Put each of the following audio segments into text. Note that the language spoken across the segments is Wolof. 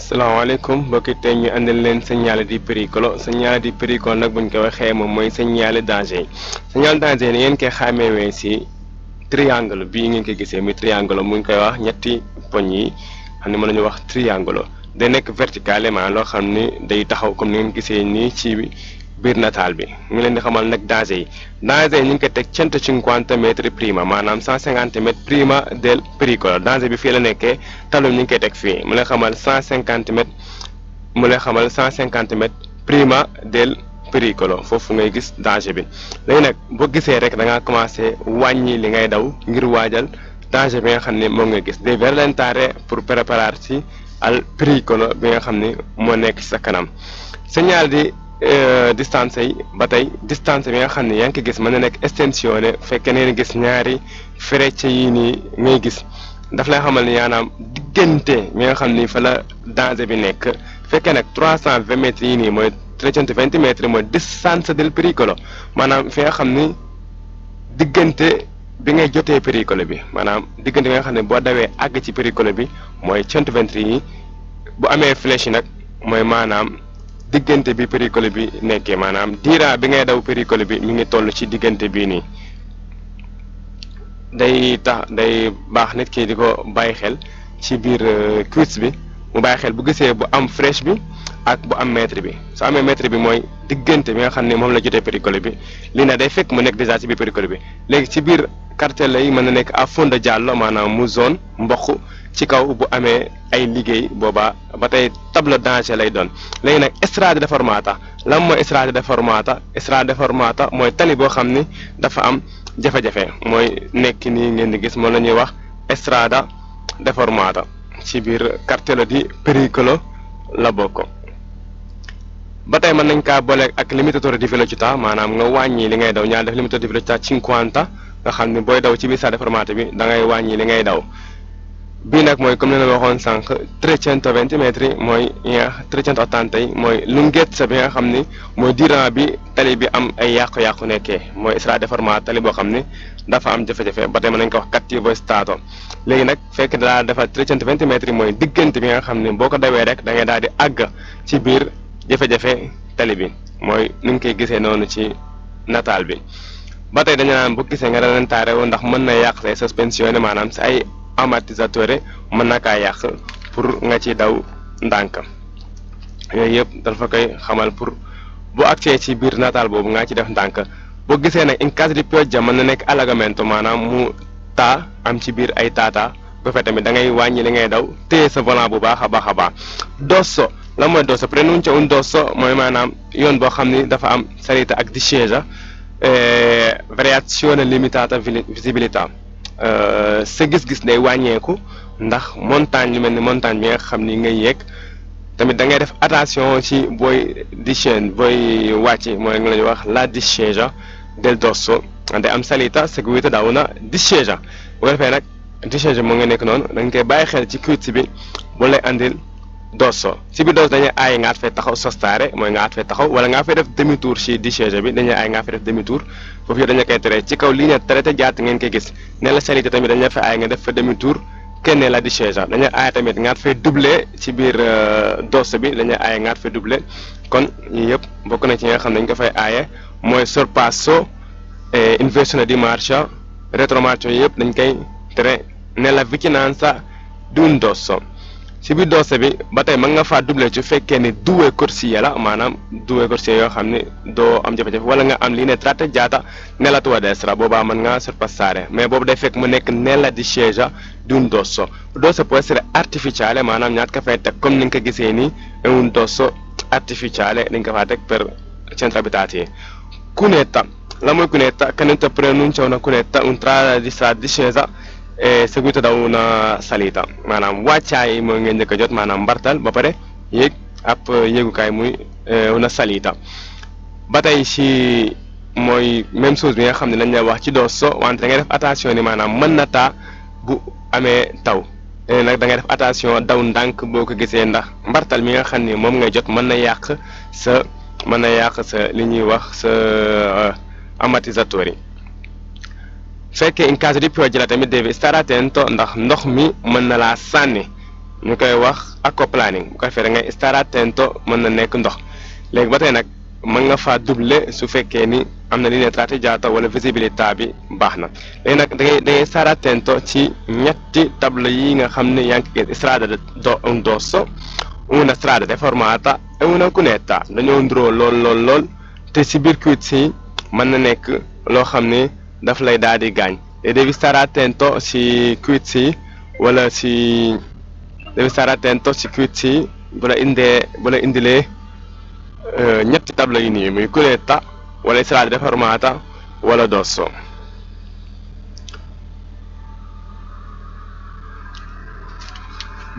salaamaaleykum mbokki tey ñu andil leen segnale di pericolo segnale di pericolo nag buñ ko waxee moom mooy segnale danger segnale danger ni ngeen koy xàmmeewee si triangle bii ngeen ko gisee muy triangle mu ngi koy wax ñetti poñ yi xam ne mën nañu wax triangle day nekk verticalement loo xam ni day taxaw comme ni ngeen gisee nii ci biir nataal bi ngi leen di xamal nag danger yi ñu ngi ko teg 150 metri prima maanaam 150 mètres prima del pericolo danger bi fii la nekkee talum ñu ngi koy teg fii mu lay xamal 150 mètres mu lay xamal 150 mètres prima del pericolo foofu ngay gis danger bi léegi nag boo gisee rek da ngaa commencé wàññi li ngay daw ngir waajal danger bi nga xam ne moom nga gis devi rallentare pour prepararsi al pericolo bi nga xam ne moo nekk ci sa kanam segnale di distance yi ba tey distance bi nga xam ne yaa ngi ko gis mën na nekk estensione fekkee ne gis ñaari frecce yi nii ngay gis daf lay xamal ni yaanaam diggante mi nga xam ni fa la danger bi nekk fekkee nag 320 mètres yi nii mooy 320 mètres mooy distance del pericolo maanaam fi nga xam ni diggante bi ngay jotee pericolo bi maanaam diggante bi nga xam ne boo dawee àgg ci pericolo bi mooy 120 yi bu amee flèche yi nag mooy maanaam diggante bi pericolo bi nekkee maanaam diira bi ngay daw pericolo bi mi ngi toll ci diggante bii nii day baax nit ki di ko bàyyi xel ci biir quiz bi mu bàyyi xel bu gisee bu am flèche bi ak bu am mètre bi su amee mètre bi mooy diggante bi nga xam ne moom la jotee pericolo bi lii nag day fekk mu nekk déjà ci biir pericolo bi léegi ci biir cartella yi mën na nekk à fond de giallo maanaam mu zone mboq ci kaw bu amee ay liggéey boobaa ba tey tableau danger lay doon léegi nag strada deformata lan mooy strada deformata mooy tali boo xam ni dafa am jafe-jafe mooy nekk nii ngeen di gis moom la ñuy wax strada deformata ci biir cartello di pericolo la bokk ba tey mën nañ kaa boole ak limitatore di velocità maanaam nga wàññi li ngay daw ñaar def limitatore di velocità 50 nga xam ni booy daw ci biir strada deformata bi da ngay wàññi li ngay daw bii nag mooy comme ni la waxoon sànq 320 mètres mooy 380 yi mooy lunghezza bi nga xam ni mooy durant bi tali bi am ay yàqu-yàqu nekkee mooy strada deformata tali boo xam ni dafa am jafe-jafe ba tey mën nañ ko wax cattivo stato léegi nag fekk daa defal 320 mètres mooy diggante bi nga xam ni boo ko dawee rek da ngay daal di àgg ci biir jafe-jafe tali bi mooy ni nga koy gisee noonu ci nataal bi ba tey dañu naan bu gisee nga rallentare wu ndax mën na yàq say sospensione maanaam si ay amortissatore mën na kaa yàq pour nga ci daw ndànk yooyu yëpp dafa koy xamal pour boo accès ci biir nataal boobu nga ci def ndànk boo gisee nag in caso di pioggia mën na nekk allagamento maanaam mu taa am ci biir ay tata ba fe tamit da ngay wàññi li ngay daw téye sa volant bu baax a baax a baax dosso la mooy dosso pronuncia un dosso mooy maanaam yoon boo xam ni dafa am salita ak discesa variazione limitata visibilità sa gis-gis day wàññeeku ndax montagne lu mel ni montagne bi nga xam ni ngay yéeg tamit da ngay def attention ci booy discende booy wàcc mooy nga la ñuy wax la discesa del dosso day am salita seguita da una discesa bu ko defee nag discesa moo nga nekk noonu da nga koy bàyyi xel ci quiz bi bu lay andil dosso ci biir dosso dañuy aay nga at fee taxaw sostare mooy nga at fee taxaw wala nga fay def demi tour ci discesa bi dañuy aay nga fay def demi tour foofu yow dañu koy tere ci kaw ligne traité jaat ngeen koy gis ne la salita tamit dañu la fa aay nga def fa demi tour kenn la discesa dañuy aay tamit nga at fay doublé ci biir dosso bi dañuy aay nga at fay doublé kon yii yëpp bokk na ci nga xam ne dañu ko fay aaye mooy sorpasso inversione di marcia retromarcia yëpp dañ koy tere nella vicinanza di un dosso ci biir dosso bi ba tey mën nga faa doublé ci fekkee ni due corsie la maanaam due corsie yoo xam ne doo am jafe-jafe wala nga am linea tratteggiata nella tua destra boobaa mën nga sorpassare mais boobu day fekk mu nekk nella discesa di un dosso dosso può essere artificiale maanaam ñaat ka fay teg comme ni nga ko gisee nii è un dosso artificiale dañ ko faa teg per centri abitati yi cunetta la mooy cunetta cunetta pronuncia una cunetta un strada di strada discesa seguito da una salita maanaam wàccaay mooy ngeen njëkk a jot maanaam mbartal ba pare yéeg ab yéegukaay muy una salita ba tey ci mooy même chose bi nga xam ne lañ lay wax ci dosso wante da ngay def attention ni maanaam mën na taa bu amee taw nag da ngay def attention daw ndànk boo ko gisee ndax mbartal mi nga xam ni moom ngay jot mën na yàq sa li ñuy wax sa amortissatore yi fekkee in caso di pioggia la tamit devi stare attento ndax ndox mi mën na laa sànni ñu koy wax aquaplaning bu ko defee da ngay stare attento mën na nekk ndox léegi ba tey nag mën nga faa doubler su fekkee ni am na linea tratteggiata wala visibilità bi baax na léegi nag da ngay stare attento ci ñetti tableau yi nga xam ne yaa ngi gis strada un dosso una strada deformata e una cunetta dañoo nduroo lool te si biir quiz yi mën na nekk loo xam ne daf lay daal di gaañ te devi stare attento si quiz yi wala si devi stare attento si quiz yi bu la indilee ñetti tableau yi nii muy cunetta wala strada deformata wala dosso.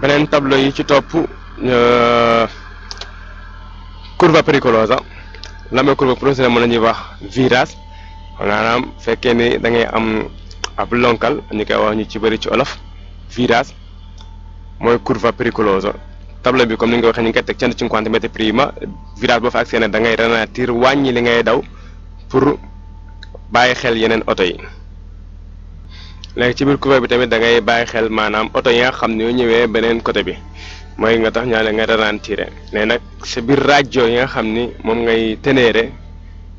beneen tableau yi ci topp curva pericolosa la mooy curva pericolosa mën nañuy wax virage maanaam fekkee ni da ngay am ab lonkal ñu koy wax ñu ci bëri ci olof virage mooy curva pericolosa tableau bi comme ni nga ko waxee ñu ngi koy teg 150 metri prima virage boo fa agsee ne da ngay ralentir wàññi li ngay daw pour bàyyi xel yeneen oto yi léegi ci biir curva bi tamit da ngay bàyyi xel maanaam oto yi nga xam ne yoo ñëwee beneen côté bi mooy nga tax ñaale nga ralentir mais nag sa biir rajo yi nga xam ni moom ngay tenere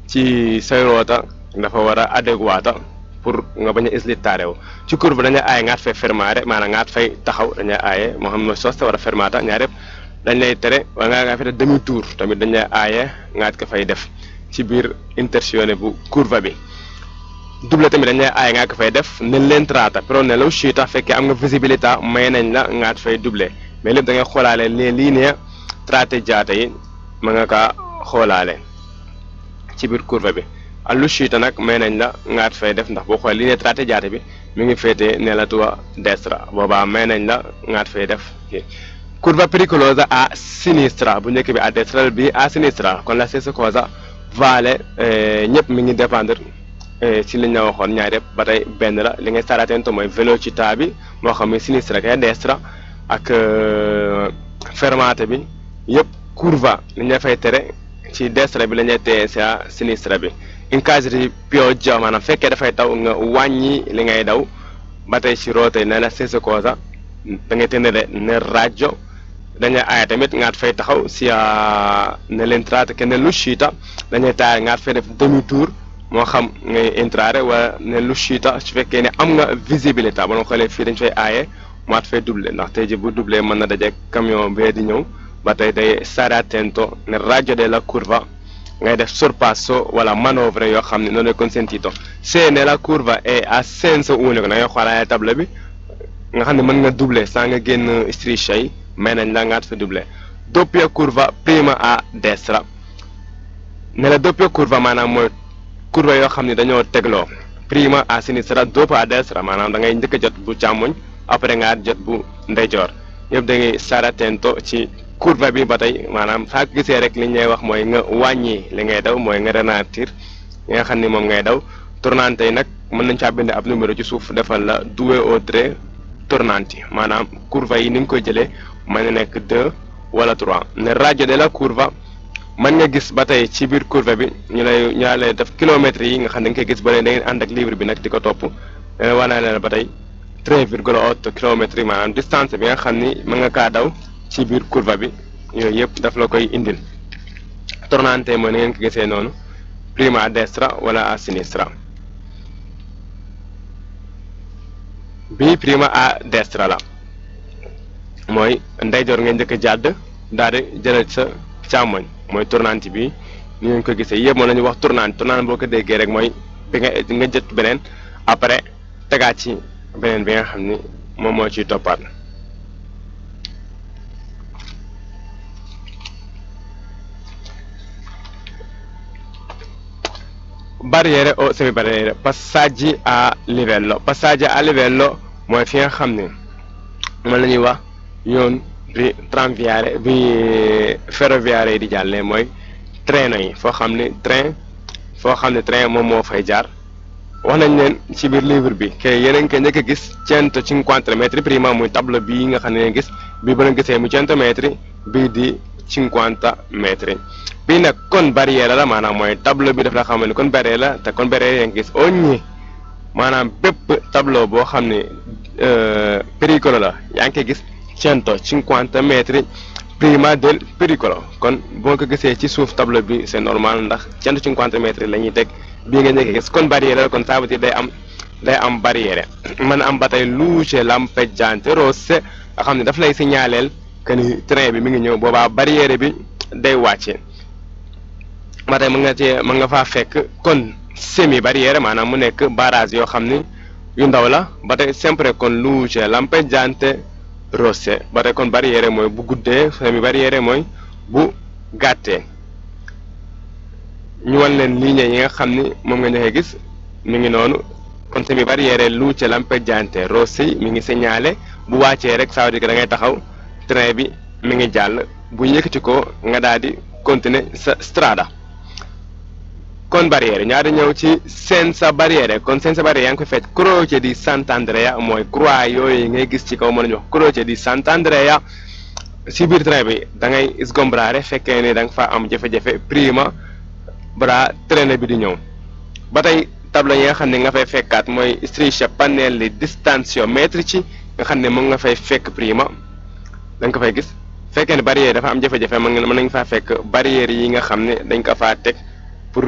ci say roota dafa war a adéquata pour nga bañ a slittare wu ci courbe dañuy aaye ngaat fay fermare maanaam ngaat fay taxaw dañuy aaye moo xam ne soste war a fermata ñaar yëpp dañ lay tere wala nga fay demi tour tamit dañ lay aaye ngaat ka fay def ci biir intersezione bu courbe bi double tamit dañ lay aaye ngaat ka fay def nell'entrata però nell'uscita fekkee am nga visibilità may nañ la ngaat fay double mais lépp da ngay xoolaale les lignes tratteggiate yi ma nga kaa xoolaale ci biir courbe bi all'uscita nag may nañ la ngaat fay def ndax boo xoolee ligne tratteggiate bi mi ngi féetee nella tua destra boobaa may nañ la ngaat fay def kii curva pericolosa a sinistra bu njëkk bi à destra bi a sinistra kon la stessa cosa vale ñëpp mi ngi dépendre ci li ñu la waxoon ñaar yëpp ba tey benn la li ngay stare attento mooy velocità bi moo xam ne sinistra che a destra ak fermate bi yëpp curva li ñu fay tere ci destra bi la ñuy téye si a sinistra bi in caso di pioggia maanaam fekkee dafay taw nga wàññi li ngay daw ba tey ci route ne la stessa cosa da ngay tenere nel raggio dañuy aaya tamit ngaat fay taxaw sia nell'entrata che nell'uscita dañuy taaya ngaat fay def demi tour moo xam ngay entrare wala nell'uscita su fekkee ne am nga visibilità ba nga xoolee fii dañ fay aaye maat fay doublé ndax tey ji bu doublé mën na daje camion bee di ñëw ba tey day stare attento nel raggio della curva ngay def sorpasso wala manovre yoo xam ne non è consentito se nella curva è a senso unico da ngay xoolaale table bi nga xam ne mën nga doublé saa nga génn striscia yi may nañ la ngaat fa doublé doppia curva prima a destra nella doppia curva maanaam mooy curva yoo xam ne dañoo tegloo prima a sinistra dopo a destra maanaam da ngay njëkk a jot bu càmmoñ après nga jot bu ndeyjoor yëpp da ngay stare attento ci curva bi ba tey maanaam saa ko gisee rek li ñuy wax mooy nga wàññi li ngay daw mooy nga ralentir li nga xam ni moom ngay daw tournante yi nag mën nañ caa bind ab numéro ci suuf defal la 2 o 3 tornanti maanaam curva yi ni nga koy jëlee mën na nekk 2 wala 3 ne raggio della curva mën nga gis ba tey ci biir curve bi ñu lay def kilomètres yi nga xam ne da nga koy gis ba léegi da ngeen ànd ak livre bi nag di ko topp wane na ba tey 3,8 kilomètres yi maanaam distance bi nga xam ni mën nga kaa daw ci biir curve bi yooyu yëpp daf la koy indil tornante mooy ni ngeen ko gisee noonu prima a destra wala a sinistra bi prima a destra la mooy ndeyjoor ngeen njëkk a jàdd daal di jëlee sa càmmoñ mooy tournante bi ni ngeen ko gisee yëpp moom la ñuy wax tournante boo ko déggee rek mooy bi nga jët beneen après tegaat ci beneen bi nga xam ni moom moo ciy toppaat barriere o semi barriere passaggi a livello mooy fi nga xam ne moom la ñuy wax yoon bi tranviaire bi ferroviaire yi di jàllee mooy train yi foo xam ne train moom moo fay jaar wax nañ leen ci biir livre bi que yeneen ko njëkk a gis 150 metri prima muy tableau bii nga xam ne ngeen gis bii ba nga gisee mu 100 metri bii di 50 metri bii nag kon barrière la maanaam mooy tableau bi daf la xam ne kon barrière la te kon barrière yaa ngi gis ogni maanaam bépp tableau boo xam ne pericolo la yaa ngi koy gis 150 metri prima del pericolo. Kon boo ko gisee ci suuf tableau bi c'est normal ndax 150 metri la ñuy teg bii nga njëkk gis kon barrière kon ça veut dire day am barrière mën am ba tey luce lampeggiante rosse nga xam ne daf lay signaleel que ni train bi mi ngi ñëw boobaa barrière bi day wàcce ba tey mën nga faa fekk kon semi barrière maanaam mu nekk barrage yoo xam ni yu ndaw la ba tey sempre kon luce lampeggiante rosse ba tey kon barrière mooy bu guddee semi barrière mooy bu gàttee ñu wan leen ligne yi nga xam ni moom nga ñëkk gis mi ngi noonu kon semi barrière luce lampeggiante rosse yi mi ngi signalé bu wàccee rek ça veut dire que da ngay taxaw train bi mi ngi jàll bu yëkkati ko nga daal di continuer sa strada kon barrière ñaari ñëw ci senza barrière kon senza barrière yaa ngi koy fekk Croce di Sant'Andrea mooy croix yooyu ngay gis ci kaw mën nañu wax Croce di Sant'Andrea si biir train bi da ngay sgombrare fekkee ni da nga fa am jafe-jafe prima bara train bi di ñëw ba tey tableau yi nga xam ne nga fay fekkaat mooy strisce pannelli distanziometrici nga xam ne moom nga fay fekk prima da nga ko fay gis fekkee ne barrière dafa am jafe-jafe mën nañ faa fekk barrière yi nga xam ne dañ ko faa teg pour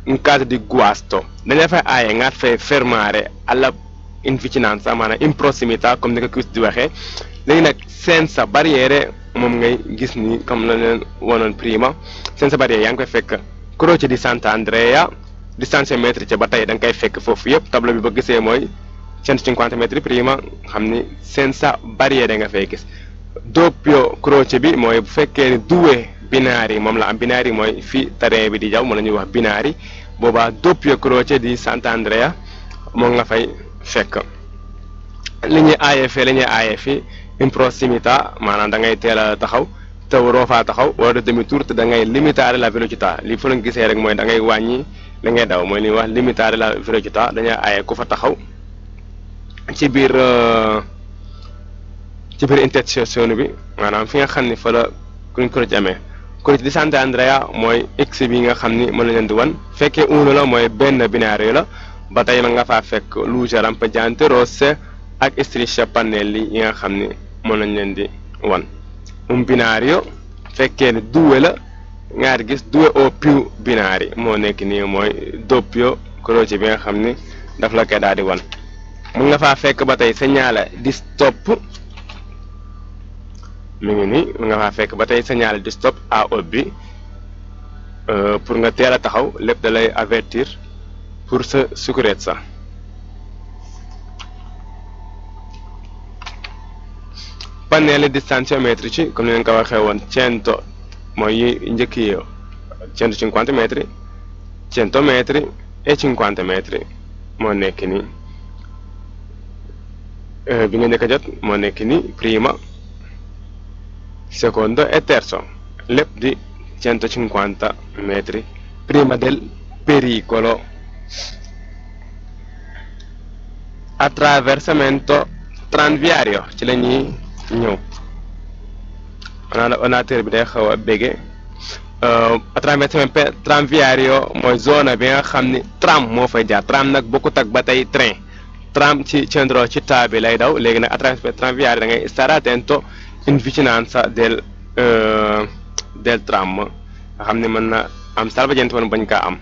in caso di guasto dañ la fay aaye nga fay fermare alla in vicinanza maanaam in prossimità comme ni ko Chris di waxee léegi nag senza barrière moom ngay gis ni comme la leen wonoon prima senza barrière yaa ngi koy fekk Croce di Sant'Andrea distanziometrici ba tey da nga koy fekk foofu yëpp tableau bi ba gisee mooy 150 metri prima xam ni senza barrière nga fay gis doppio croce bi mooy bu fekkee ni due binari moom la am binari mooy fi train bi di jaw moom la ñuy wax binari boobaa doppio croce di Sant'Andrea moom nga fay fekk li ñuy aaye fi in prossimità maanaam da ngay teel a taxaw te waroo faa taxaw wala de demi tour te da ngay limitare la velocità li fa la gisee rek mooy da ngay wàññi li ngay daw mooy li ñuy wax limitare la velocità dañuy aaye ku fa taxaw ci biir intersezione bi maanaam fi nga xam ni fa la kuñ Croce amee Croce di Sant'Andrea mooy x bi nga xam ni mën na leen di wan fekkee uno la mooy benn binario la ba tey ma nga faa fekk luce lampeggiante rosse ak strisce pannelli yi nga xam ni mën nañ leen di wan un binario fekkee ni due la ñaari gis due o più binari moo nekk nii mooy doppio croce bi nga xam ni daf la koy daal di wan mën nga faa fekk ba tey segnale di stop mi ngi nii mën nga faa fekk ba tey segnale di stop A o B pour nga teel a taxaw lépp da lay avertir pour sa sicurezza pannelli distanziometrici comme ni leen ko waxee woon 100 mooy yi njëkk yi 150 metri 100 metri e 50 metri moo nekk nii bi nga njëkk a jot moo nekk nii prima secondo e terzo lépp di 150 metri prima del pericolo attraversamento tranviario ci la ñuy ñëw ordinateur bi day xaw a bége attraversamento tranviario mooy zone bi nga xam ni tram moo fay jaar tram nag bokkut ak ba tey train tram ci centro città bi lay daw léegi nag attraversamento tranviario da ngay stare attento in vicinanza del tram nga xam ne mën na am salvagente woon bañ kaa am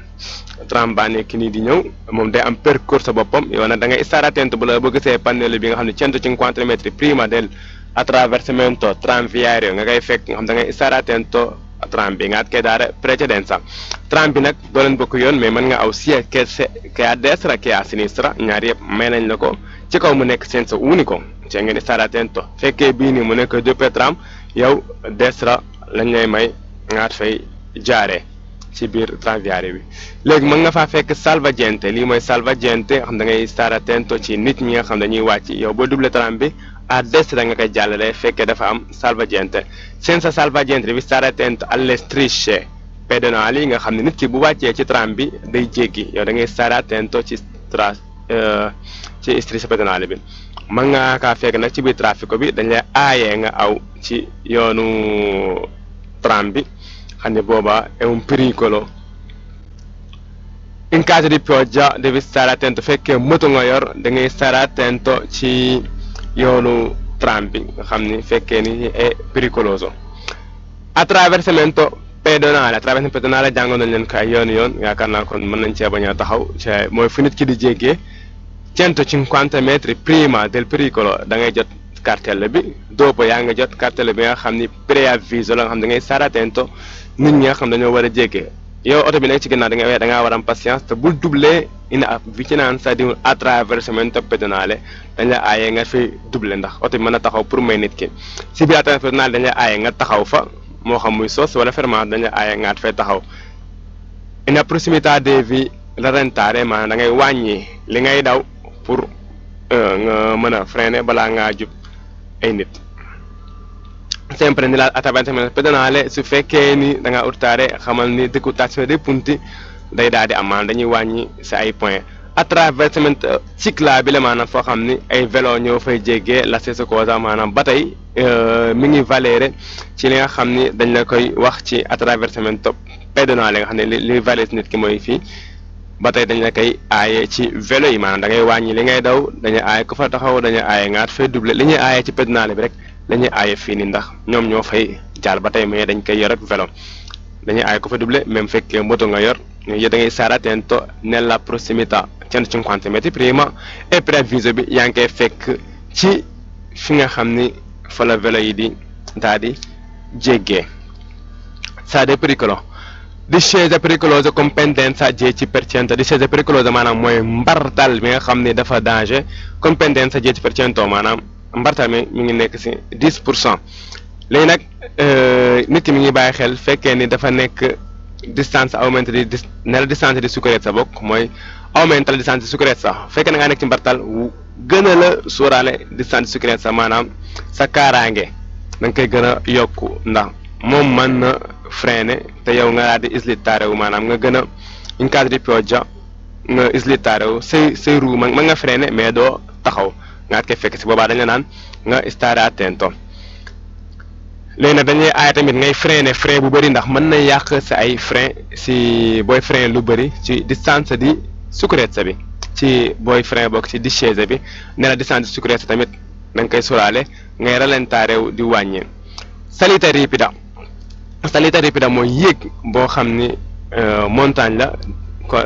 tram baa nekk nii di ñëw moom day am percorso boppam yow nag da ngay stare attento bu la bëgg see pannello bi nga xam ne 150 metri prima del attraversamento tranviario nga koy fekk nga xam da ngay stare attento tram bi nga at koy daare precedenza tram bi nag doo leen bokk yoon mais mën nga aw sia che a destra che a sinistra ñaar yëpp may nañ la ko ci kaw mu nekk senso unico cee ngeen di stare attento fekkee bii nii mu nekk doppio tram yow destra lañ lay may ngaat fay jaaree ci biir tranviario bi léegi mën nga faa fekk salvagente lii mooy salvagente xam da ngay stare attento ci nit ñi nga xam dañuy wàcc yow boo double tram bi a destra nga koy jàllale fekkee dafa am salvagente senza salvagente devi stare attento alle strisce pedonali nga xam ne nit ki bu wàccee ci tram bi day jéggi yow da ngay stare attento ci strisce pedonali bi mën nga kaa fekk nag ci biir traffico bi dañ lay aayee nga aw ci yoonu tram bi xam ne booba è un pericolo in caso di pioggia devi stare attento fekkee moto nga yor da ngay stare attento ci yoonu tram bi nga xam ni fekkee ni è pericoloso. Attraversamento pedonale jàngoon nañ leen ko ay yoon yaakaar naa kon mën nañ cee bañ a taxaw ci mooy fu nit ki di jéggee 150 metri prima del pericolo da ngay jot cartelle bi dopo yaa nga jot cartelle bi nga xam ni preavviso la nga xam da ngay stare attento nit ñi nga xam dañoo war a jéggee yow oto bi nekk ci ginnaaw da ngaa war am patience te bul doubler in vicinanza di un attraversamento pedonale dañ la aaye nga fi doubler ndax oto bi mën a taxaw pour may nit ki si biir attraversamento pedonale dañ la aaye nga taxaw fa moo xam muy sos wala fermate dañ la aaye nga fay taxaw in prossimità devi rallentare maanaam da ngay wàññi li ngay daw pour nga mën a freiner balaa ngaa jub ay nit sempre nell'attraversamento pedonale su fekkee ni da nga urtare xamal ni decurtazione dei punti day daal di am maanaam dañuy wàññi sa ay points attraversamento ciclabile maanaam foo xam ni ay vélo ñoo fay jéggee la stessa cosa maanaam ba tey mi ngi valere ci li nga xam ni dañ la koy wax ci attraversamento pedonale nga xam ne li valere nit ki mooy fii ba tey dañ la koy aaye ci vélo yi maanaam da ngay wàññi li ngay daw dañuy aaye ku fa taxaw dañuy aaye ngaat fay doubler li ñuy aaye ci pedonale bi rek dañuy aaye fii nii ndax ñoom ñoo fay jaar ba tey mais dañ koy yor ak vélo dañuy aaye ku fa doubler même fekkee moto nga yor da ngay stare attento nella prossimità 150 metri prima e preavviso bi yaa ngi koy fekk ci fi nga xam ni fa la vélo yi di daal di jéggee strade pericolo discesa pericolosa con pendenza 10%. Discesa pericolosa maanaam mooy mbartal bi nga xam ne dafa danger con pendenza 10% maanaam mbartal mi ngi nekk si 10%. léegi nag nit ki mi ngi bàyyi xel fekkee ni dafa nekk distance aumenta nella distanza di sicurezza bokk mooy aumenta la distanza di sicurezza fekkee na ngaa nekk ci mbartal gën a la sóoraale distance di sicurezza maanaam sa kaaraange da nga koy gën a yokku ndax moom mën na freiner te yow nga daal di slittare wu maanaam nga gën a in caso di pioggia nga slittare wu say roue ma nga freiner mais doo taxaw nga koy fekk si boobaa dañ la naan nga stare attento. léegi nag dañuy aaya tamit ngay freiner frein bu bëri ndax mën na yàq sa ay frein si booy frein lu bëri ci distance di sicurezza bi ci booy frein bokk ci discesa bi ne la distance di sicurezza tamit da nga koy sóoraale ngay rallentare wu di wàññi. salita ripida mooy yéeg boo xam ni montagne la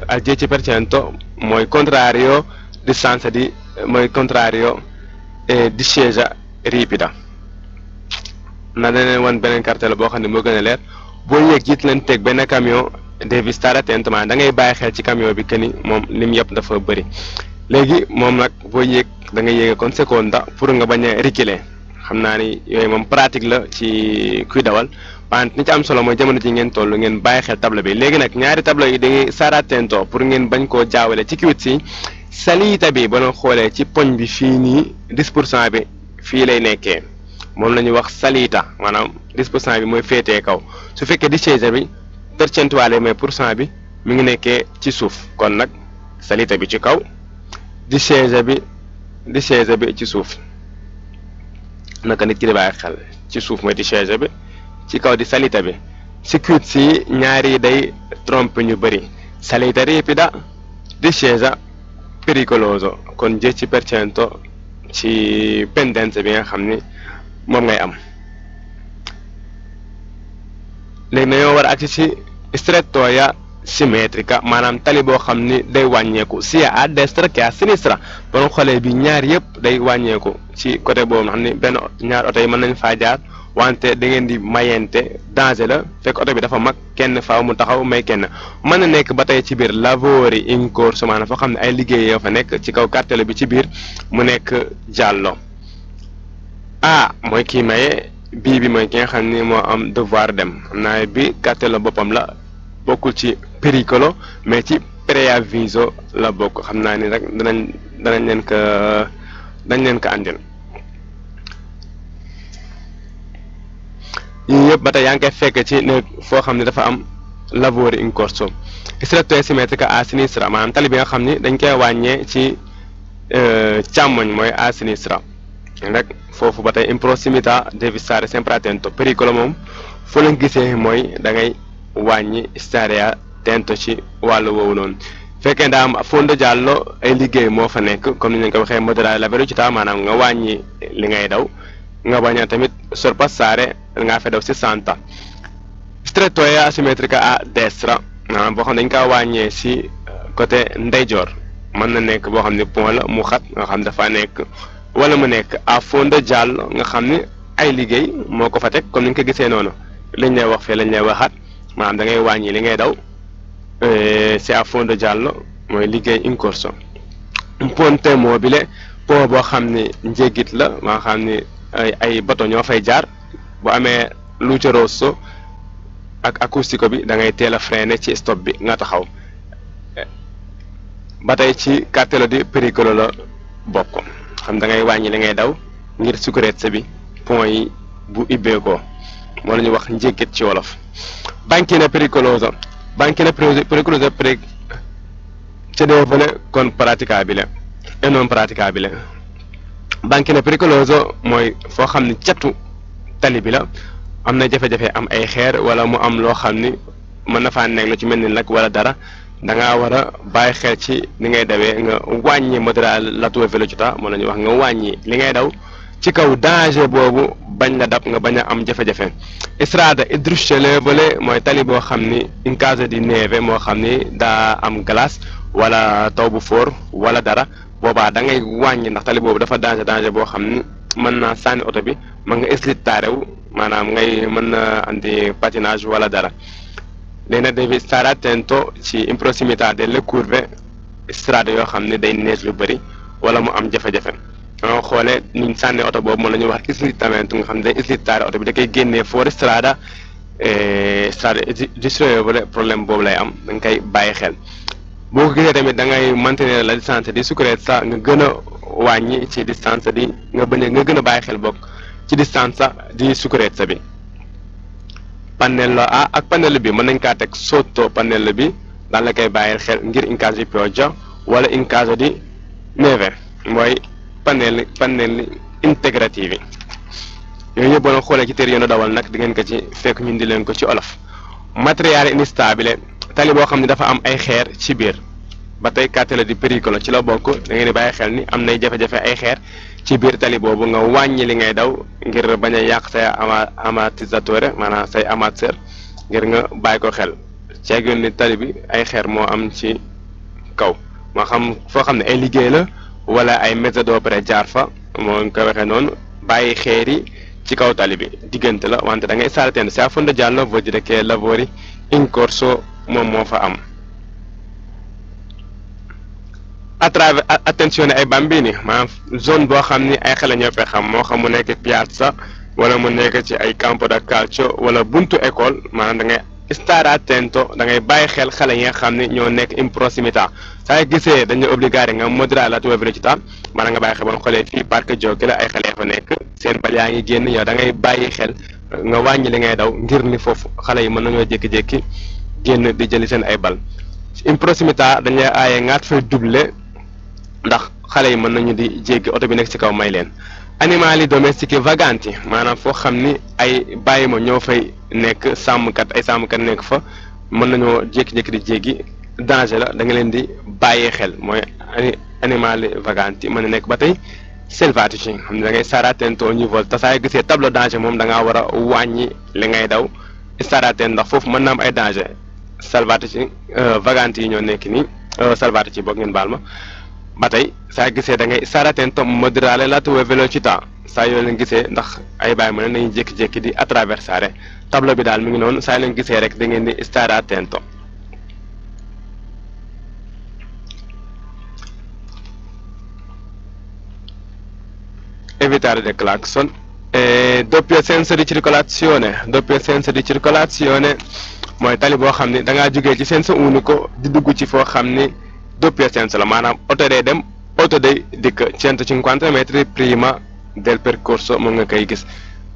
al 10% mooy contrario distanza di mooy contrario discesa ripida. na leen wan beneen cartel boo xam ne moo gën a leer boo yéeg jiit leen teg benn camion devi stare attento maanaam da ngay bàyyi xel ci camion bi que ni moom lim yëpp dafa bëri léegi moom nag boo yéeg da ngay yéege kon seconda pour nga bañ a reculer xam naa ni yooyu moom pratique la ci kuy dawal wante ni ci am solo mooy jamono ji ngeen toll ngeen bàyyi xel tableau bi léegi nag ñaari tableau yi da ngay stare attento pour ngeen bañ koo jaawale ci kiwit si salita bi ba doon xoolee ci poñ bi fii nii 10% bi fii lay nekkee moom la ñuy wax salita maanaam 10% bi mooy féetee kaw su fekkee discesa bi percentuale mais % bi mi ngi nekkee ci suuf kon nag salita bi ci kaw discesa bi ci suuf naka nit ki di bàyyi xel ci suuf mooy discesa bi ci kaw di salita bi circuit si ñaari day trompe ñu bëri salita ripida discesa pericoloso kon 10% ci pendenza bi nga xam ni moom ngay am. léegi dañoo war a agsi ci strettoia simmetrica maanaam tali boo xam ni day wàññeeku sia à destra che a sinistra ba xoolee bi ñaar yëpp day wàññeeku ci côté boobu nga xam ni benn ñaar oto yi mën nañ faa jaar wante da ngeen di mayente danger la fekk oto bi dafa mag kenn faaw mu taxaw may kenn mën na nekk ba tey ci biir lavori in corso maanaam foo xam ne ay liggéey yoo fa nekk ci kaw cartelle bi ci biir mu nekk giallo. A mooy kii maye bii bi mooy ki nga xam ni moo am devoir dem xam naa bi cartelle boppam la bokkul ci pericolo mais ci preavviso la bokk xam naa ni rek danañ leen ko àndil. yii yëpp ba tey yaa ngi koy fekk ci ne foo xam ne dafa am lavori in corso. strettoia simmetrica a sinistra maanaam tali bi nga xam ni dañ koy wàññee ci càmmoñ mooy a sinistra rek foofu ba tey in prossimità devi stare sempre attento pericolo moom foo leen gisee mooy da ngay wàññi stare attento ci wàllu woowu noonu fekkee daa am fondo giallo ay liggéey moo fa nekk comme ni ñu ko waxee moderare la velocità maanaam nga wàññi li ngay daw nga bañ a tamit sorpassare ngaa fa daw 60. strettoia asimmetrica a destra maanaam boo xam ne dañ kaa wàññee si côté ndeyjoor mën na nekk boo xam ne pont la mu xat nga xam dafa nekk wala mu nekk à fondo giallo nga xam ni ay liggéey moo ko fa teg comme ni nga ko gisee noonu liñ lay wax fee lañ lay waxaat maanaam da ngay wàññi li ngay daw c'est à fondo giallo mooy liggéey in corso. Un ponte mobile pont boo xam ni njéggit la maa xam ni ay bato ñoo fay jaar bu amee luce rosso ak acoustico bi da ngay teel a freiner ci stop bi nga taxaw ba tey ci cartello di pericolo la bokk xam da ngay wàññi li ngay daw ngir sicurezza bi pont yi bu ibbeekoo moo la ñuy wax njéggit ci wolof. Banchina pericolosa cedevole con praticabile e non praticabile. Banchina pericoloso mooy foo xam ni catu tali bi la am na jafe-jafe am ay xeer wala mu am loo xam ni mën na faa nekk lu ci mel ni nag wala dara da ngaa war a bàyyi xel ci ni ngay dawee nga wàññi moderare la tua velocità moo la ñuy wax nga wàññi li ngay daw ci kaw danger boobu bañ la dab nga bañ a am jafe-jafe. Strada idruscelevole mooy tali boo xam ni in caso di neve moo xam ni daa am glace wala taw bu fort wala dara boobaa da ngay wàññi ndax tali boobu dafa danger boo xam ni mën naa sànni oto bi mën nga slittare wu maanaam ngay mën na andi patinage wala dara. léegi nag devi stare attento ci in prossimità delle curve strade yoo xam ne day neige lu bëri wala mu am jafe-jafe nga xoolee niñ sànni oto boobu moom la ñuy wax slittamento nga xam ne day slittare oto bi da koy génnee fuori strada strada distraievole problème boobu lay am da nga koy bàyyi xel. boo ko gisee tamit da ngay maintenir la distance di sicurezza nga gën a wàññi ci distance di nga gën a bàyyi xel bokk ci distance di sicurezza bi. Pannello A ak pannello B mën nañ kaa teg sotto pannello bi daan la koy bàyyil xel ngir in caso di pioggia wala in caso di neve mooy pannelli integrativi yooyu yëpp boo leen xoolee ci téere yoonu dawal nag di ngeen ko ci fekk ñun di leen ko ci olof. Materiale instabile tali boo xam ne dafa am ay xeer ci biir ba tey cartello di pericolo ci la bokk da ngeen di bàyyi xel ni am nay jafe-jafe ay xeer ci biir tali boobu nga wàññi li ngay daw ngir bañ a yàq say amortissatore maanaam say amateur ngir nga bàyyi ko xel ceegul ni tali bi ay xeer moo am ci kaw moo xam foo xam ne ay liggéey la wala ay mezzo d'opera jaar fa moo ngi ko waxee noonu bàyyi xeer yi ci kaw tali bi diggante la wante da ngay sarteen se a fondo giallo vuol dire che lavori in corso moom moo fa am. Attenzione ai bambini maanaam zone boo xam ni ay xale ñoo fay xam moo xam mu nekk piazza wala mu nekk ci ay campo da calcio wala buntu école maanaam da ngay stare attento da ngay bàyyi xel xale yi nga xam ne ñoo nekk in prossimità saa gisee dañu obligare nga moderare la tua velocità maanaam nga bàyyi xel ba nga xoolee fii parc giochi la ay xale ya fa nekk seen bal yaa ngi génn yow da ngay bàyyi xel nga wàññi li ngay daw ngir ni foofu xale yi mën nañoo jékki-jékki génn di jëli seen ay bal in prossimità dañ lay aaye ngaat fay doubler ndax xale yi mën nañu di jéggi oto bi nekk ci kaw may leen. Animali domestici vaganti maanaam foo xam ni ay bàyyi ma ñoo fay nekk sàmmkat ay sàmmkat nekk fa mën nañoo jékki-jékki di jéggi danger la da nga leen di bàyyee xel mooy animali vaganti mën na nekk ba tey selvatici xam ne da ngay stare attento ogni volta saa yu gisee tableau danger moom da ngaa war a wàññi li ngay daw stare attento ndax foofu mën na am ay danger selvatici vaganti yi ñoo nekk nii selvatici boog ngeen baal ma. ba tey saa gisee da ngay stare attento moderare la tua velocità saa yoo leen gisee ndax ay bàyyi ma ne nañu jékki-jékki di attraversare tableau bi daal mi ngi noonu saa yoo leen gisee rek da ngeen di stare attento. Evitare del clacson. Doppio senso di circolazione mooy tali boo xam ni da ngaa jógee ci senso unico di dugg ci foo xam ni doppio senso la maanaam oto day dem oto day dikk 150 metri prima del percorso moom nga koy gis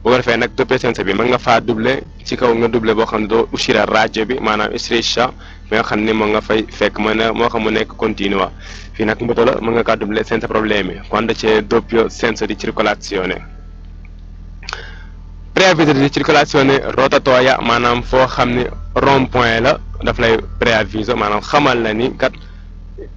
bu ko defee nag doppio senso bi mën nga faa doubler ci kaw nga doubler boo xam ne doo uscire a raggio bi maanaam striscia bi nga xam ni moo nga fay fekk moo xam mu nekk continua fii nag moto la mën nga kaa doubler senza problemi quando c'è doppio senso di circolazione. Preavviso di circolazione rotatoria maanaam foo xam ni rond point la daf lay préaviso maanaam xamal la ni kat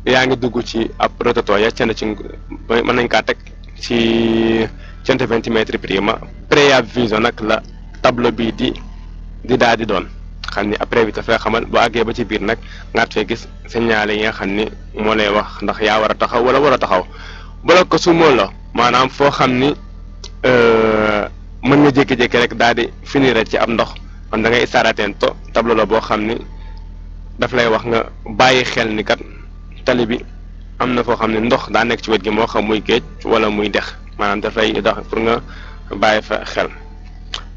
yaa ngi dugg ci ab rotatoria cant ci mën nañ kaa teg ci 120 metri prima preavviso nag la tableau bii di daal di doon xam ni après bi dafay xamal boo àggee ba ci biir nag ngaat fee gis signalé yi nga xam ni moo lay wax ndax yaa war a taxaw wala war a taxaw bloc ko su moo la maanaam foo xam ni mën nga jékki-jékki rek daal di finir ci ab ndox kon da ngay stare attento tableau la boo xam ni daf lay wax nga bàyyi xel ni kat tali bi am na foo xam ne ndox daa nekk ci wet gi moo xam muy géej wala muy dex maanaam daf lay dox pour nga bàyyi fa xel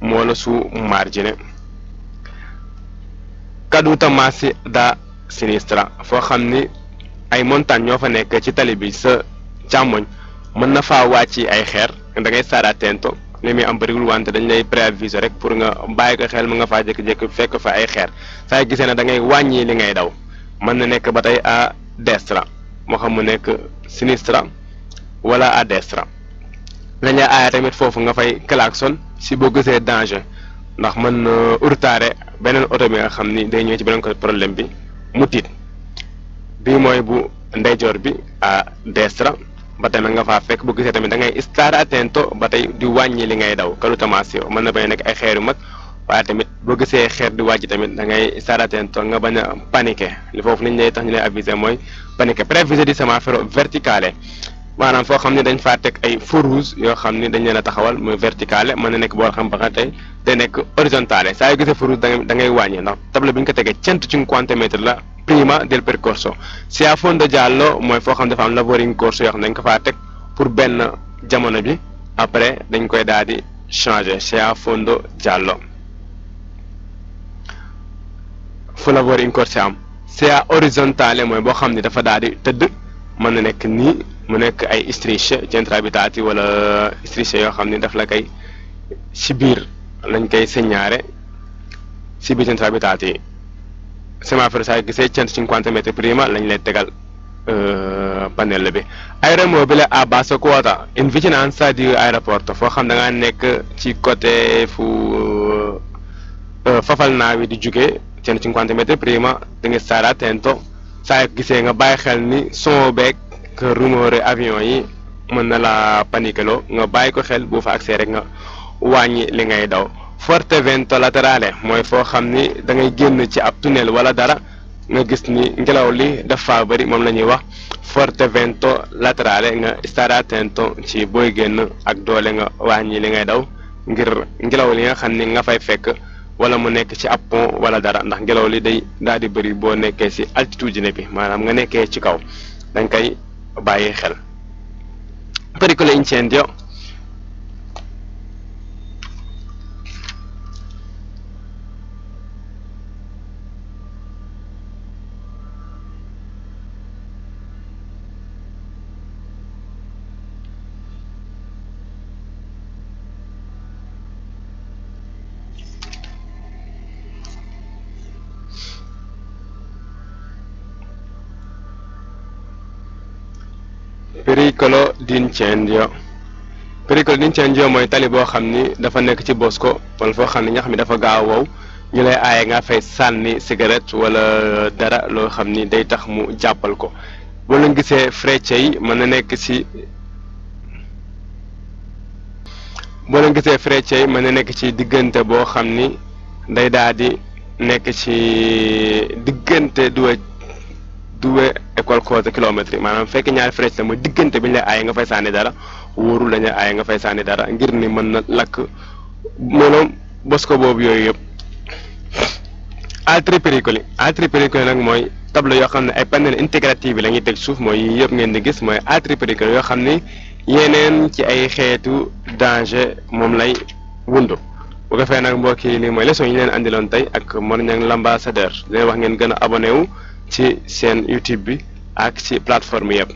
moo la su margine caduta massi da sinistra foo xam ni ay montagne ñoo fa nekk ci tali bi sa càmmoñ mën na faa wàcc ay xeer da ngay stare attento li muy am bëriwul wante dañ lay préaviser rek pour nga bàyyi ko xel mu nga faa jékki-jékki fekk fa ay xeer saa gisee ne da ngay wàññi li ngay daw mën na nekk ba tey à destra moo xam mu nekk sinistra wala à destra lañ lay aaya tamit foofu nga fay klaxon si boo gisee danger ndax mën na urtaare beneen oto bi nga xam ni day ñëw ci beneen ko problème bi mu tiit bii mooy bu ndeyjoor bi à destra ba tamit nga faa fekk bu gisee tamit da ngay stare attento ba tey di wàññi li ngay daw caduta massi mën na bañ a nekk ay xeer yu mag waaye tamit boo gisee xeer di wàcc tamit da ngay stare attento nga bañ a paniquer li foofu liñ lay tax ñu lay aviser mooy paniquer préviso di semaforo verticale maanaam foo xam ne dañ faa teg ay feux rouges yoo xam ni dañ leen a taxawal muy verticale mën na nekk boo xam ba tey day nekk horizontale saa yu gisee feux rouge da ngay wàññi ndax tableau bi ñu ko tegee 150 metri la prima del percorso si a fondo giallo mooy foo xam dafa am lavori in corso yoo xam ne dañ ko faa teg pour benn jamono bi après dañ koy daal di changer si a fondo giallo fu lavori in corso am si a orizzontale mooy boo xam ne dafa daal di tëdd mën na nekk nii mu nekk ay strisce centri abitati wala strisce yoo xam ni daf la koy si biir lañ koy segnare si biir centri abitati semaforo saa gisee 150 metri prima lañ lay tegal pannello bi aeromobile a bassa quota in vicinanza di aeroporto foo xam da ngaa nekk ci côté fu fafal naawi di jóge 150 metri prima da nga stare attento saa gisee nga bàyyi xel ni son beeg rumeur avion yi mën na la paniqueloo nga bàyyi ko xel bu fa accès rek nga wàññi li ngay daw forte vento laterale mooy foo xam ni da ngay génn ci ab tunnel wala dara nga gis ni ngelaw li dafa bëri moom la ñuy wax forte vento laterale nga stare attento ci booy génn ak doole nga wàññi li ngay daw ngir ngelaw li nga xam ni nga fay fekk wala mu nekk ci ab pont wala dara ndax ngelaw li day daal di bëri boo nekkee ci altitudine bi maanaam nga nekkee ci kaw dañ koy bàyyi xel pericolo incendio pericolo d'incendio mooy tali boo xam ni dafa nekk ci bosco wala foo xam ne ñax mi dafa gaaw wow ñu lay aaye nga fay sànni cigarette wala dara loo xam ni day tax mu jàppal ko boo leen gisee frecce yi mën na nekk ci diggante boo xam ni day daal di nekk ci diggante due e qualcosa kilomètres maanaam fekk ñaari frecce la mooy diggante bi ñu lay aaye nga fay sànni dara wóorul lañu aaye nga fay sànni dara ngir ni mën na lakk maanaam bosco boobu yooyu yëpp altri pericoli nag mooy tableau yoo xam ne ay panel integrativi yi la ñuy teg suuf mooy yii yëpp ngeen di gis mooy altri pericoli yoo xam ni yeneen ci ay xeetu danger moom lay wundu bu ko fee nag mbokk yi lii mooy leçon yi ñu leen andiloon tey ak Mor Niang l'ambassadeur leen wax ngeen gën a abonné wu ci seen YouTube bi ak ci plateforme yëpp